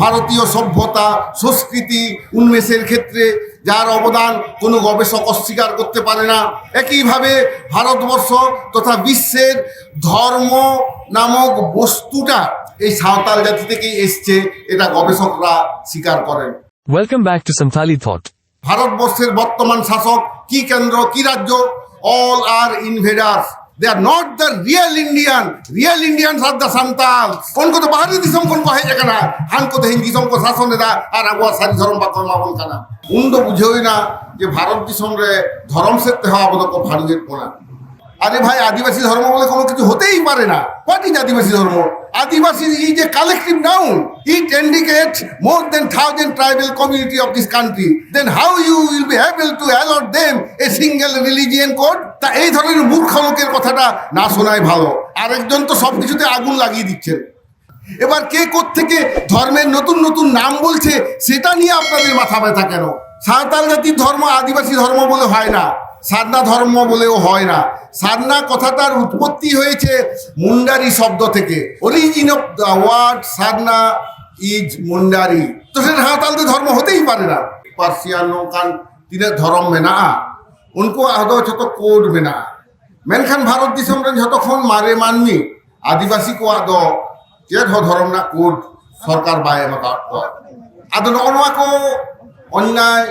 ভারতীয় সভ্যতা সংস্কৃতি উন্মেষের ক্ষেত্রে যার অবদান কোনো গবেষক অস্বীকার করতে পারে না। একইভাবে ভারতবর্ষ তথা বিশ্বের ধর্ম নামক বস্তুটা এই সাঁওতাল জাতি থেকেই এসছে, এটা গবেষকরা স্বীকার করেন। Welcome back to Santali Thot. ভারতবর্ষের বর্তমান শাসক কি কেন্দ্র কি রাজ্য, all are invaders. They are not the real Indian. Real Indians are the Santal. কোন কত বাহারি দিশম কোন কহে জানা হান কত হিন্দি দিশম কো শাসনে দা আর আগুয়া সারি ধর্ম বা কর্মা বল কানা উন্দ বুঝেই না যে ভারত দিশম রে ধর্ম সেতে হওয়া বদক ভারতের কোনা। আরে ভাই, আদিবাসী ধর্ম বলে কোনো কিছু হতেই পারে না। What is Adivasi dharma? Adivasi is a collective noun. It indicates more than 1000 tribal community of this country. Then how you will be able to allot them a single religion code? তা এই ধরনের মূর্খ লোকের কথাটা না শোনাই ভালো। আরেকজন তো সব কিছুতে আগুন লাগিয়ে দিচ্ছেন। এবার কে কোত্থেকে ধর্মের নতুন নতুন নাম বলছে সেটা নিয়ে আপনাদের মাথা ব্যথা কেন? সাঁওতাল জাতির ধর্ম আদিবাসী ধর্ম বলে হয় না, সারনা ধর্ম বলেও হয় না। সারনা কথাটার উৎপত্তি হয়েছে মুন্ডারি শব্দ থেকে। Origin of the word Sarna is Mundari. তো সেটা সাঁওতালদের ধর্ম হতেই পারে না। পার্সিয়ানো কান তিনের ধর্ম মেনা উনকো আদৌ যত কোড মেনা মেনখান ভারত দিশম রে যতক্ষণ মারে মাননি আদিবাসী কো আদৌ যে ধর্ম না কোড সরকার বায়ে মাতা আদৌ নগনওয়া কো অন্যায়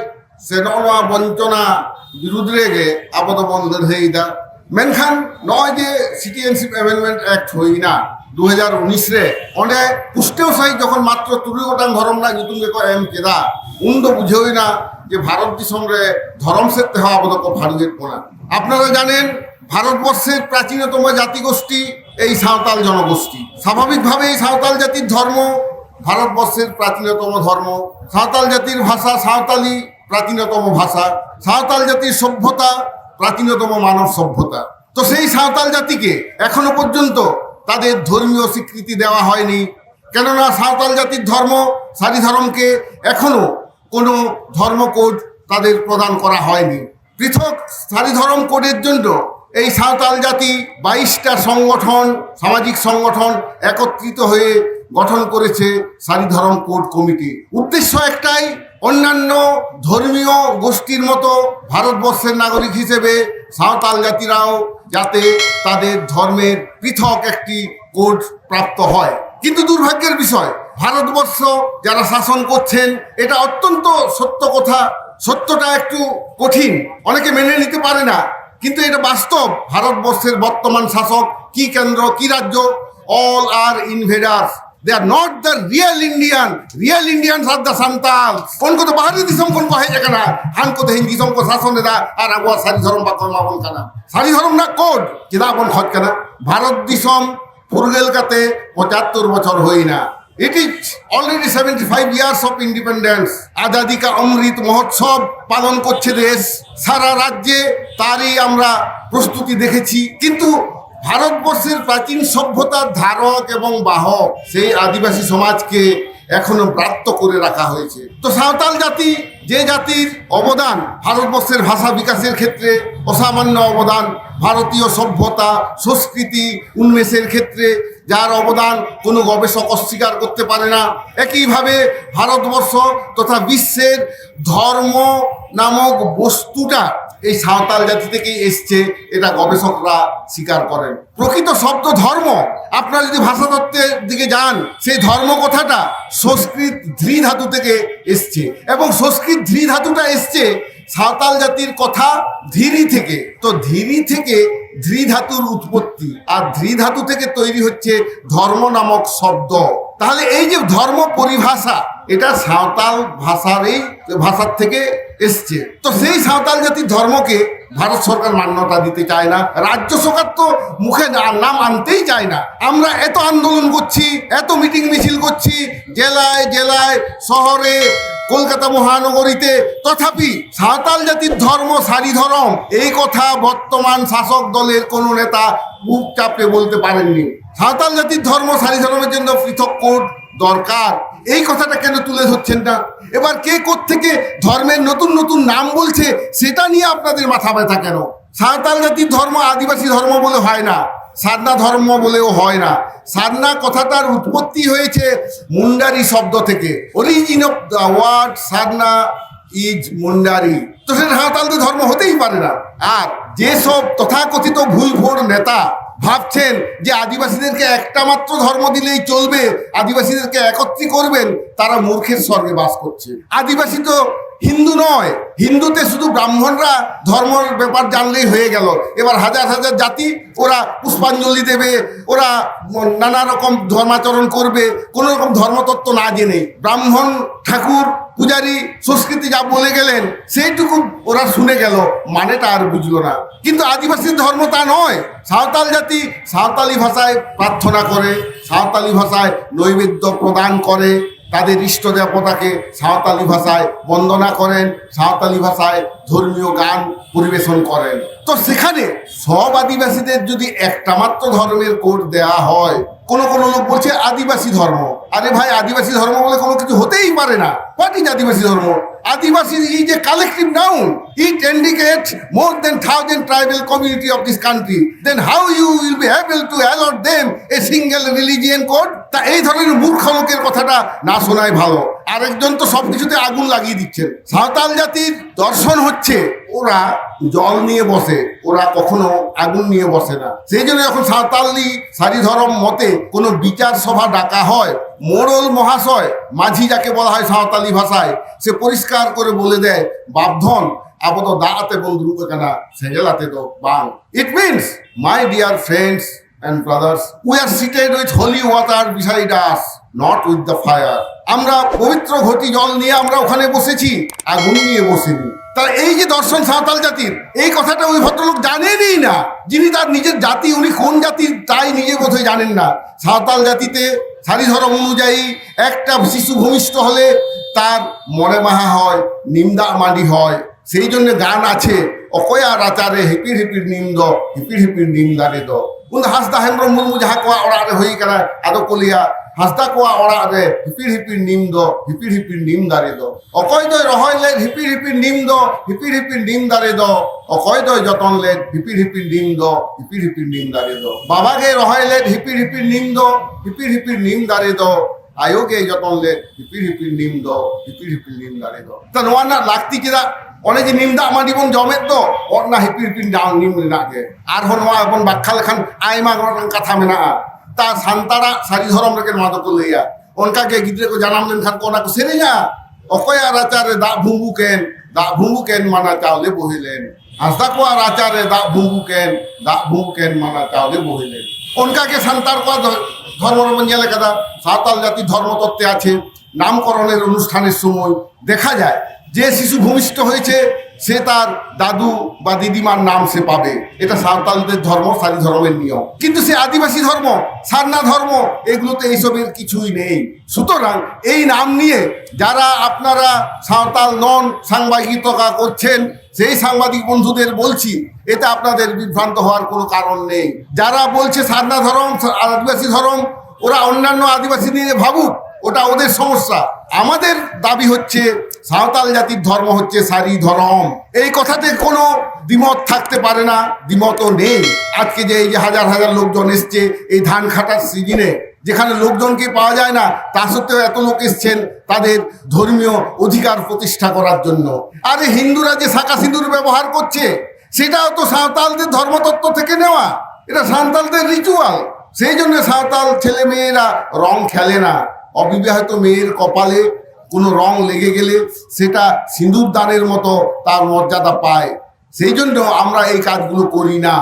সে নগনওয়া বঞ্চনা বিরুদ্ধে গে আপাতত বন্ধ হয়ে দা মেনখান নয় যে সিটিজেনশিপ অ্যামেন্ডমেন্ট অ্যাক্ট হই না 2019 রে অনে পুষ্টেও সাই যখন মাত্র 30 গোটাং ধর্ম না নিতুম কে এম কেদা উন্দ বুঝেই না যে ভারত দিশম রে ধর্ম সেতে হওয়া আপাতত ভারতের কোনা। আপনারা জানেন ভারতবর্ষের প্রাচীনতম জাতিগোষ্ঠী এই সাঁওতাল জনগোষ্ঠী। স্বাভাবিকভাবে এই সাঁওতাল জাতির ধর্ম ভারতবর্ষের প্রাচীনতম ধর্ম। সাঁওতাল জাতির ভাষা সাঁওতালি, প্রাচীনতম ভাষা। সাঁওতাল জাতির সভ্যতা প্রাচীনতম মানব সভ্যতা। তো সেই সাঁওতাল জাতিকে এখনো পর্যন্ত তাদের ধর্মীয় স্বীকৃতি দেওয়া হয়নি, কেননা সাঁওতাল জাতির ধর্ম সারি ধর্মকে এখনো কোনো ধর্মকোড তাদের প্রদান করা হয়নি। পৃথক সারি ধর্ম কোডের জন্য এই সাঁওতাল জাতি 22টা সংগঠন, সামাজিক সংগঠন একত্রিত হয়ে গঠন করেছে সারি ধর্ম কোড কমিটি। উদ্দেশ্য একটাই, অন্যান্য ধর্মীয় গোষ্ঠীর মতো ভারতবর্ষের নাগরিক হিসেবে সাঁওতাল জাতিরাও যাতে তাদের ধর্মের পৃথক একটি কোড প্রাপ্ত হয়। কিন্তু দুর্ভাগ্যের বিষয়, ভারতবর্ষ যারা শাসন করছেন এটা অত্যন্ত সত্য কথা। সত্যটা একটু কঠিন, অনেকে মেনে নিতে পারে না, কিন্তু এটা বাস্তব। ভারতবর্ষের বর্তমান শাসক কি কেন্দ্র কি রাজ্য, all are invaders. They are not the real Indian. Real Indians are the Santal. কোন কত বাহারি দিশম কোন কহে জানা হান কত হিন্দি দিশম কো শাসনে দা আর আগুয়া সারি ধর্ম বা কর্মা বল কানা সারি ধর্ম না কোড কেদা বন খত কানা। ভারত দিশম ফুরগেলকাতে 75 বছর হই না। It is already 75 years of independence. Azadi কা অমৃত মহোৎসব পালন করছে দেশ। সারা রাজ্যে তারই আমরা প্রস্তুতি দেখেছি। কিন্তু ভারতবর্ষের প্রাচীন সভ্যতার ধারক এবং বাহক সেই আদিবাসী সমাজকে এখনো ব্রাত্য করে রাখা হয়েছে। তো সাঁওতাল জাতি যে জাতির অবদান ভারতবর্ষের ভাষা বিকাশের ক্ষেত্রে অসামান্য অবদান, ভারতীয় সভ্যতা সংস্কৃতি উন্মেষের ক্ষেত্রে যার অবদান কোনো গবেষক অস্বীকার করতে পারে না। একইভাবে ভারতবর্ষ তথা বিশ্বের ধর্ম নামক বস্তুটা এই সাঁওতাল জাতি থেকেই এসছে, এটা গবেষকরা স্বীকার করেন। প্রকৃত শব্দ ধর্ম, আপনারা যদি ভাষাতত্ত্বের দিকে যান, সেই ধর্ম কথাটা সংস্কৃত ধৃ ধাতু থেকে এসছে, এবং সংস্কৃত ধৃ ধাতুটা এসছে সাঁওতাল জাতির কথা ধীরি থেকে। তো ধীরি থেকে ধৃ ধাতুর উৎপত্তি, আর ধৃ ধাতু থেকে তৈরি হচ্ছে ধর্ম নামক শব্দ। তাহলে এই যে ধর্ম পরিভাষা, এটা সাঁওতাল ভাষার থেকে এসছে। তো সেই সাঁওতাল জাতির ধর্মকে ভারত সরকার মান্যতা দিতে চায় না। রাজ্য সরকার তো মুখে নাম আনতেই চায় না। আমরা এত আন্দোলন করছি, এত মিটিং মিছিল করছি জেলায় জেলায়, শহরে, কলকাতা মহানগরীতে, তথাপি সাঁওতাল জাতির ধর্ম সারি ধর্ম এই কথা বর্তমান শাসক দলের কোনো নেতা বুক চাপড়ে বলতে পারেননি। সাঁওতাল জাতির ধর্ম সারি ধর্মের জন্য পৃথক কোড দরকার, এই কথাটা কেন তুলে ধরছেন না? এবার কে কোত্থেকে ধর্মের নতুন নতুন নাম বলছে সেটা নিয়ে আপনাদের মাথা ব্যথা কেন? সাঁওতাল জাতির ধর্ম আদিবাসী ধর্ম বলে হয় না, সারনা ধর্ম বলেও হয় না। সারনা কথাটার উৎপত্তি হয়েছে মুন্ডারি শব্দ থেকে। Origin of the word Sarna is Mundari. তো সেটা সাঁওতালদের ধর্ম হতেই পারে না। আর যেসব তথাকথিত ভুলভোর নেতা ভাবছেন যে আদিবাসীদেরকে একটা মাত্র ধর্ম দিলেই চলবে, আদিবাসীদেরকে একত্রী করবেন, তারা মূর্খের স্বর্গে বাস করছে। আদিবাসী তো হিন্দু নয়, হিন্দুতে শুধু ব্রাহ্মণরা ধর্মের ব্যাপার জানলেই হয়ে গেল। এবার হাজার হাজার জাতি, ওরা পুষ্পাঞ্জলি দেবে, ওরা নানা রকম ধর্মাচরণ করবে, কোনো রকম ধর্মতত্ত্ব না জেনে। ব্রাহ্মণ ঠাকুর পূজারী সংস্কৃতি যা বলে গেলেন সেইটুকু ওরা শুনে গেল, মানেটা আর বুঝলো না। কিন্তু আদিবাসীর ধর্ম তা নয়। সাঁওতাল জাতি সাঁওতালি ভাষায় প্রার্থনা করে, সাঁওতালি ভাষায় নৈবেদ্য প্রদান করে, তাদের ইষ্ট দেবতাকে সাঁওতালি ভাষায় বন্দনা করেন, সাঁওতালি ভাষায় ধর্মীয় গান পরিবেশন করেন। তো সেখানে সব আদিবাসীদের যদি একটা মাত্র ধর্মের কোড দেয়া হয়, কোনো কোনো লোক বলছে আদিবাসী ধর্ম। আরে ভাই, আদিবাসী ধর্ম বলে কোনো কিছু হতেই পারে না। What is Adivasi dharma? Adivasi is a collective noun. It indicates more than 1000 tribal community of this country. Then how you will be able to allot them a single religion code? তা এই ধরনের মূর্খ লোকের কথাটা না শোনাই ভালো। আরেকজন তো সবকিছুতে আগুন লাগিয়ে দিচ্ছেন। সাঁওতাল জাতির দর্শন হচ্ছে ওরা জল নিয়ে বসে, ওরা কখনো আগুন নিয়ে বসে না। সেই জন্য যখন সাঁওতালি সারি ধরম মতে কোনো বিচার সভা ডাকা হয়, মোড়ল মহাশয়, মাঝি যাকে বলা হয় সাঁওতালি ভাষায়, সে পরিষ্কার করে বলে দেয়, বাপধন আবো তো দাঁড়াতে বন্ধু কেনা সেজেলাতে তো বাং। It means, my dear friends and brothers, we are seated with holy water beside us, not with the fire. আমরা পবিত্র ঘটি জল নিয়ে আমরা ওখানে বসেছি, আগুন নিয়ে বসিনি। তাহলে এই যে দর্শন সাঁওতাল জাতির, এই কথাটা ওই ভদ্রলোক জানেনই না। যিনি তার নিজের জাতি, উনি কোন জাতির তাই নিজে বোধহয় জানেন না। সাঁওতাল জাতিতে সারি ধর্ম অনুযায়ী একটা শিশু ভূমিষ্ঠ হলে তার মরে মাহা হয়, নিন্দা মাডি হয়। সেই জন্য গান আছে, অকয়া রাচারে হিপির হিপির নিন্দ, হিপির হিপির নিন্দারে দ। উন হাসদা হেমব্রম মুরমু যাহা কোয়া ওড়াগ রে হই কানা আদো কলিয়া, হাসদা কোয়া ওড়াগ রে হিপির হিপির নিম দ, হিপির হিপির নিম দারে দ। অকয় দয় রহয় লে হিপির হিপির নিম দ, হিপির হিপির নিম দারে দ। অকয় দয় যতন লে হিপির হিপির নিম দ, হিপির হিপির নিম দারে দ। বাবাগে রহয় লে হিপির হিপির নিম দ, হিপির হিপির নিম দারে দ। আয়োগে যতন লে হিপির হিপির নিম দ, হিপির হিপির নিম দারে দ। তা নোয়া না লাগতি চেদা অনেক যে নিমদা আমার জীবন জমের তো ওর না হিপির হিপির ডাং নিম নাগে। আর হন নোয়া এখন বাক্যা লেখান আইমা কথা মেনা তা সান্তারা সারি ধরম রেখে মাদক লইয়া অনকাকে গিদ্রে কো জানাম লেন খান কোনা কো সেরে যা অকয় আর আচারে দা ভুঙ্গু কেন মানা চাওলে বহিলেন। হাসদা কো আর আচারে দা ভুঙ্গু কেন মানা চাওলে বহিলেন। অনকাকে সান্তার কো ধর্ম নিয়ে লেখা সাঁওতাল জাতির ধর্মতত্ত্বে আছে। নামকরণের অনুষ্ঠানের সময় দেখা যায় যে শিশু ভূমিষ্ঠ হয়েছে সে তার দাদু বা দিদিমার নাম সে পাবে। এটা সাঁওতালদের ধর্ম, সারি ধর্মের নিয়ম। কিন্তু সে আদিবাসী ধর্ম, সারনা ধর্ম, এগুলোতে এইসবের কিছুই নেই। সুতরাং এই নাম নিয়ে যারা আপনারা সাঁওতাল নন সাংবাদিকতা করছেন, সেই সাংবাদিক বন্ধুদের বলছি, এতে আপনাদের বিভ্রান্ত হওয়ার কোনো কারণ নেই। যারা বলছে সারনা ধর্ম আদিবাসী ধর্ম, ওরা অন্যান্য আদিবাসী নিয়ে ভাবুক, ওটা ওদের সমস্যা। আমাদের দাবি হচ্ছে সাঁওতাল জাতির ধর্ম হচ্ছে সারি ধরম। এই কথাতে কোনো দ্বিমত থাকতে পারে না, দ্বিমতও নেই। আজকে যে এই যে হাজার হাজার লোকজন এসছে এই ধান খাটার সিজনে, যেখানে লোকজনকে পাওয়া যায় না, তা সত্ত্বেও এত লোক এসছেন তাদের ধর্মীয় অধিকার প্রতিষ্ঠা করার জন্য। আরে হিন্দুরা যে শাঁকা সিঁদুর ব্যবহার করছে, সেটাও তো সাঁওতালদের ধর্মতত্ত্ব থেকে নেওয়া, এটা সাঁওতালদের রিচুয়াল। সেই জন্য সাঁওতাল ছেলে মেয়েরা রং খেলে না। অবিবাহিত মেয়ের কপালে কোনো রং লেগে গেলে সেটা সিঁদুর দানের মতো তার মর্যাদা পায়। সেই জন্য আমরা এই কাজগুলো করি না।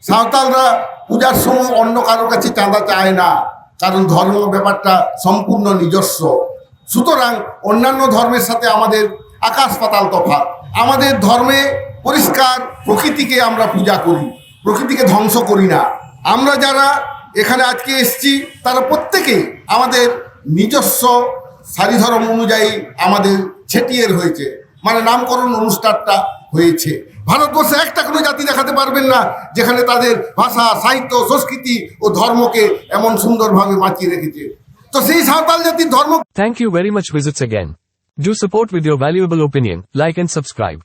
সাঁওতালরা পূজার সময় অন্য কারোর কাছে চাঁদা চায় না, কারণ ধর্ম ব্যাপারটা সম্পূর্ণ নিজস্ব। সুতরাং অন্যান্য ধর্মের সাথে আমাদের আকাশ পাতাল তফাৎ। আমাদের ধর্মে পরিষ্কার প্রকৃতিকে আমরা পূজা করি, প্রকৃতিকে ধ্বংস করি না। আমরা যারা এখানে আজকে এসছি তারা প্রত্যেকেই আমাদের নিজস্ব সারি ধর্ম অনুযায়ী আমাদের ছেটিয়ের হয়েছে, মানে নামকরণ অনুষ্ঠানটা হয়েছে। ভারতবর্ষে একটা কোনো জাতি দেখাতে পারবেন না যেখানে তাদের ভাষা, সাহিত্য, সংস্কৃতি ও ধর্মকে এমন সুন্দরভাবে বাঁচিয়ে রেখেছে। তো সেই সাঁওতাল জাতির ধর্ম। Thank you very much. Visits again. Do support with your valuable opinion, like and subscribe.